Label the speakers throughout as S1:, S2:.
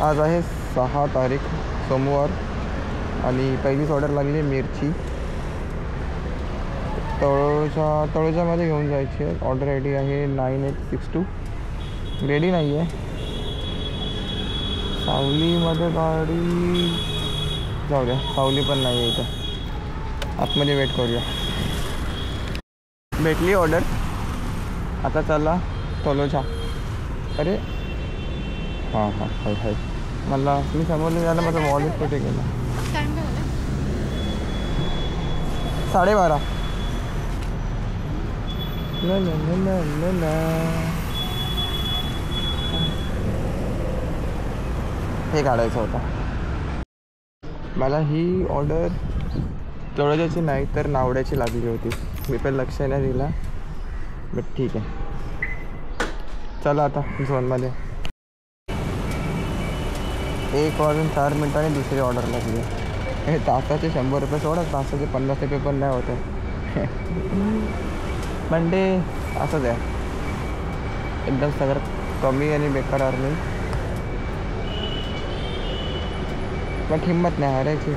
S1: आज आहे 6 तारीख सोमवार आणि पहिलीच ऑर्डर लागली आहे मिरची. तळोजामध्ये घेऊन जायची आहे. ऑर्डर आय डी आहे 9862. रेडी नाही आहे. सावलीमध्ये गाडी जाऊ द्या, सावली पण नाही आहे इथं. आतमध्ये वेट करूया. भेटली ऑर्डर. आता चला तळोजा. अरे हां हां हाय हाय. मला मी समोर झालं, माझं वॉलेट कुठे गेला? 12:30. हे काढायचं होतं मला. ही ऑर्डर तळोजाची नाही तर नावड्याची लागली होती. मी पण लक्ष नाही दिला, बट ठीक आहे. चला आता झोनमध्ये. 1:04 दुसरी ऑर्डर लागली. हे तासाचे 100 रुपये सोडा, तासाचे 50 रुपये पण नाही होते. पण ते असंच आहे, एकदम सगळं कमी आणि बेकार अर्निंग. बट हिंमत नाही हारायची.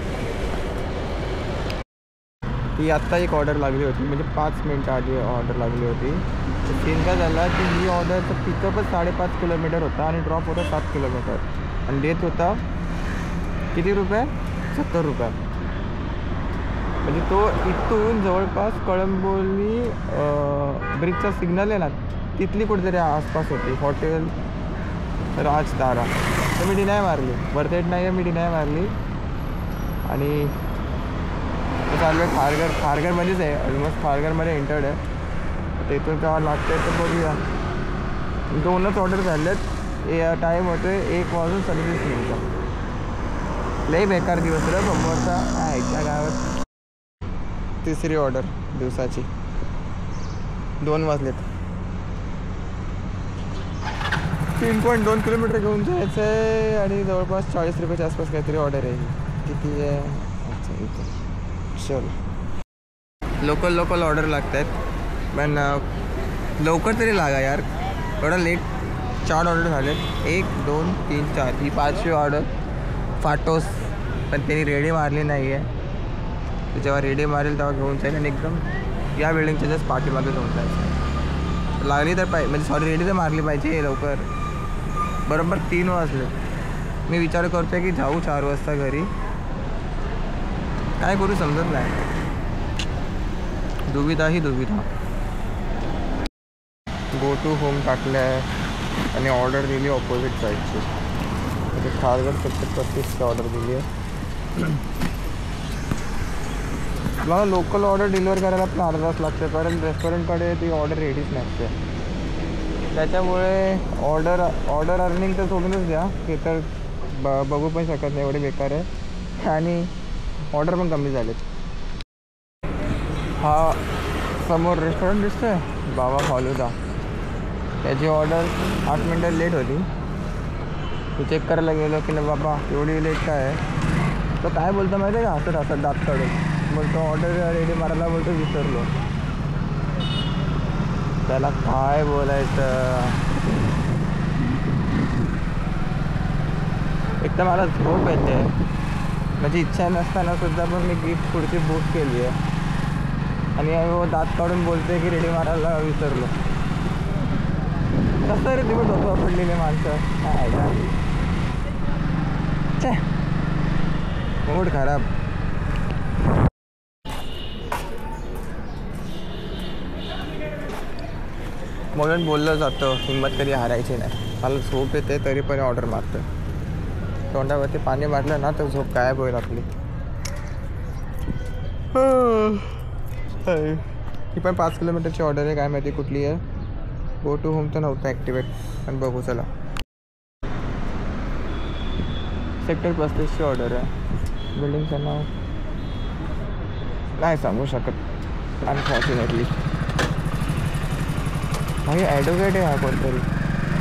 S1: ही आत्ता एक ऑर्डर लागली होती, म्हणजे 5 मिनटं आधी ऑर्डर लागली होती. सीन काय झाला की ही ऑर्डरचं पिकअपच 5.5 किलोमीटर होता आणि ड्रॉप होता 7 किलोमीटर आणि देत होता किती रुपये? 70 रुपये. म्हणजे तो इथून जवळपास कळंबोली ब्रिजचा सिग्नल आहे ना, तिथली कुठेतरी आसपास होती. हॉटेल राजतारा. तर मी डिनाय मारली. वर्थ इट नाही आहे, मी डिनाय मारली. आणि चालू आहे खारघरमध्येच आहे. ऑलमोस्ट खारघरमध्ये एंटर्ड आहे. तिथून का लागतं आहे तर बघूया. 2च ऑर्डर झाले आहेत. टाईम होतो आहे 1:37. लई बेकार दिवस रे सोमवारचा. ह्याच्या गावात तिसरी ऑर्डर दिवसाची. 2 वाजलेत. 3.2 किलोमीटर घेऊन जायचं आहे आणि जवळपास 40 रुपयाच्या आसपास काहीतरी ऑर्डर आहे. किती आहे? अच्छा इथे. चल लोकल ऑर्डर लागत आहेत, पण लवकर तरी लागा यार. थोडा लेट. 4 ऑर्डर झालेत. 1 2 3 4. ही 5वी ऑर्डर. फाटोस पण त्यांनी रेडी मारली नाही आहे. जेव्हा रेडी मारेल तेव्हा घेऊन जाईल आणि एकदम या बिल्डिंगच्या जस्ट पाठीमागे घेऊन जायचं. लागली तर म्हणजे रेडी तर मारली पाहिजे लवकर. बरोबर 3 वाजले. मी विचार करतो आहे की जाऊ 4 वाजता घरी. काय करू समजत नाही. दुविधा. गो टू होम टाकलं आहे आणि ऑर्डर दिली ऑपोजिट साईडची. म्हणजे खारघर सेक्टर 35ची ऑर्डर दिली आहे. मला लोकल ऑर्डर डिलिव्हर करायला पण अर्धा तास लागते, कारण रेस्टॉरंटकडे ती ऑर्डर रेडीच नसते. त्याच्यामुळे ऑर्डर अर्निंग तर सोडूनच द्या. हे तर बघू पण शकत नाही, एवढे बेकार आहे. आणि ऑर्डर पण कमी झालेत. हा समोर रेस्टॉरंट दिसतं आहे बाबा फालुदा. त्याची ऑर्डर 8 मिनटं लेट होती. मी चेक करायला गेलो की नाही बाबा एवढी लेट काय आहे. तो काय बोलतो माहिती आहे का? असं दात काढून बोलतो ऑर्डर रेडी मारायला. बोलतो विसरलो. त्याला काय बोलायचं. एक तर मला झोप येते. माझी इच्छा नसताना सुद्धा पण मी पुढची बुक केली आहे आणि दात काढून बोलते की रेडी मारायला विसरलो. कसं रे तुम्ही डोकं पडलेले माणसं. काय का छे, मूड खराब. म्हणून बोललं जातं हिंमत कधी हारायची नाही. मला झोप येते तरी पण ऑर्डर मारतो. तोंडावरती पाणी मारलं ना तर झोप गायब होईल आपली. ही पण 5 किलोमीटरची ऑर्डर आहे. काय माहिती कुठली आहे. गो टू होम तर नव्हतं ॲक्टिवेट, पण बघू चला. सेक्टर 35ची ऑर्डर आहे. बिल्डिंगचं नाव नाही सांगू शकत अनफॉर्च्युनेटली. भाई ॲडव्होकेट आहे हा कोणतरी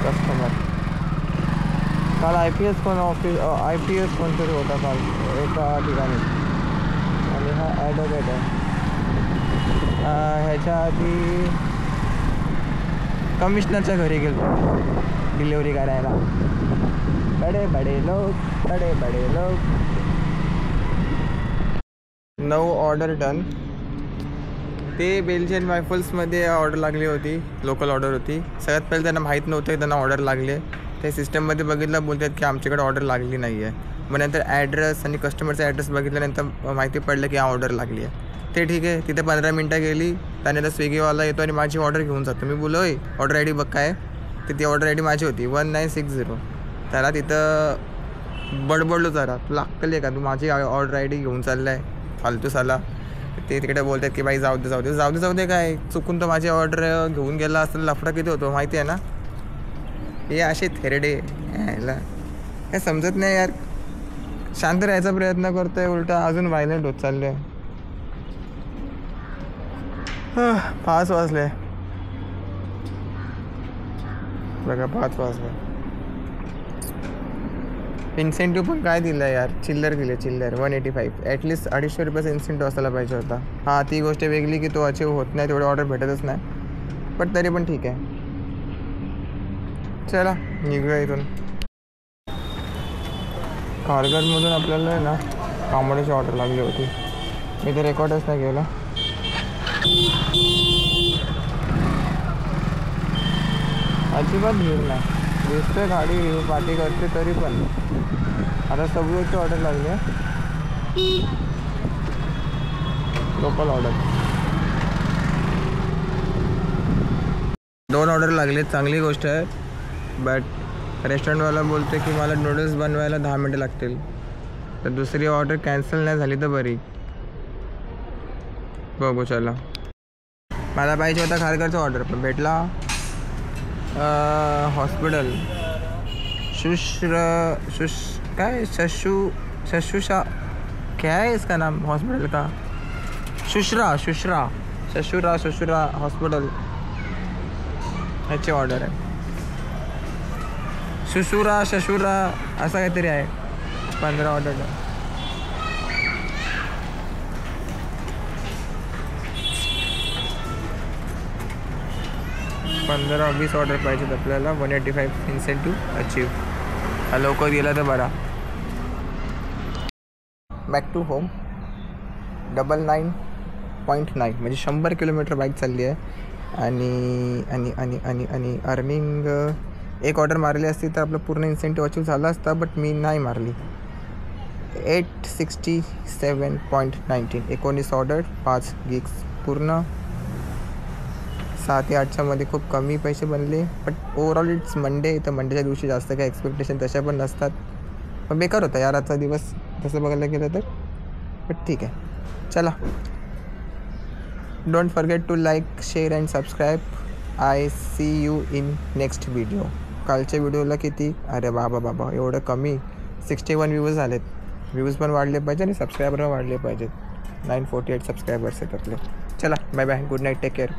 S1: कस्टमर. काल IPS कोणतरी होता काल एका ठिकाणी आणि हा ॲडव्होकेट आहे. ह्याच्या आधी कमिशनरच्या घरी गेलो डिलिव्हरी करायला. बड़े बड़े लोग 9 ऑर्डर डन. ते बेल्जियन वायफल्समध्ये ऑर्डर लागली होती, लोकल ऑर्डर होती. सगळ्यात पहिले त्यांना माहीत नव्हतं की त्यांना ऑर्डर लागली आहे. ते सिस्टममध्ये बघितलं, बोलतात की आमच्याकडे ऑर्डर लागली नाही आहे. मग नंतर ॲड्रेस आणि कस्टमरचा ॲड्रेस बघितल्यानंतर माहिती पडलं की ऑर्डर लागली आहे. ते ठीक आहे. तिथे 15 मिनटं गेली. त्यानंतर स्विगीवाला येतो आणि माझी ऑर्डर घेऊन जातो. मी बोलो ऑर्डर आय डी बघ काय. तर ती ऑर्डर आय डी माझी होती 1960. त्याला तिथं बडबडलो जरा, तुला अक्कल आहे का, तू माझी ऑर्डर आय डी घेऊन चालला आहे फालतूसाला. ते तिकडे बोलतात की बाई जाऊ दे काय, चुकून तर माझी ऑर्डर घेऊन गेला असं लफडा किती होतो माहिती आहे ना. हे असे थेरडे यायला काय समजत नाही यार. शांत राहायचा प्रयत्न करतो आहे, उलटा अजून व्हायलेंट होत चाललं आहे. 5 वाजले बघा, 5 वाजले. इन्सेंटिव्ह पण काय दिलं यार, चिल्लर 185. ॲटलिस्ट 250 रुपयाचा इन्सेंटिव्ह असायला पाहिजे होता. हां, ती गोष्ट वेगळी की तो अचीव होत नाही, तेवढे ऑर्डर भेटतच नाही. बट तरी पण ठीक आहे. चला निघूया इथून. खारघरमधून आपल्याला ना तांबड्याची ऑर्डर लागली होती. मी तर रेकॉर्डच नाही केलं. अजिबात भीड नाही. दिसतोय गाडी पाठी करते तरी पण. आता सबवेची ऑर्डर लागली आहे, लोकल ऑर्डर. 2 ऑर्डर लागले, चांगली गोष्ट आहे. बट रेस्टॉरंटवाला बोलते की मला नूडल्स बनवायला 10 मिनटं लागतील. तर दुसरी ऑर्डर कॅन्सल नाही झाली तर बरी. बघू चला. मला पाहिजे होता खारघरचा ऑर्डर पण भेटला. हॉस्पिटल शशुशा क्या है इसका नाम हॉस्पिटल का? शुश्रा हॉस्पिटल ह्याची ऑर्डर आहे. शशुरा असं काहीतरी आहे. 15 ऑर्डर. 15-20 ऑर्डर पाहिजेत आपल्याला. 185 इन्सेंटिव्ह अचीव. हा लवकर गेला तर बरा. Back to home. 99.9 म्हणजे 100 किलोमीटर बाईक चालली आहे. आणि अर्निंग एक ऑर्डर मारली असती तर आपलं पूर्ण इन्सेंटिव्ह अचीव झाला असता. बट मी नाही मारली. 867.19 19 ऑर्डर 5 गिग्स पूर्ण. 6 ते 8च्या मध्ये खूप कमी पैसे बनले. But overall it's Monday. तर मंडेच्या दिवशी जास्त काही एक्सपेक्टेशन तशा पण नसतात. पण बेकार होता यार आजचा दिवस तसं बघायला गेलं तर. बट ठीक आहे. चला, don't forget to like, share and subscribe. I see you in next video. कालच्या व्हिडिओला किती, अरे बाबा एवढं कमी 61 व्ह्यूज झालेत. व्ह्यूज पण वाढले पाहिजे आणि सबस्क्रायबर पण वाढले पाहिजेत. 948 सबस्क्रायबर्स आहेत आपले. चला bye bye, good night, take care.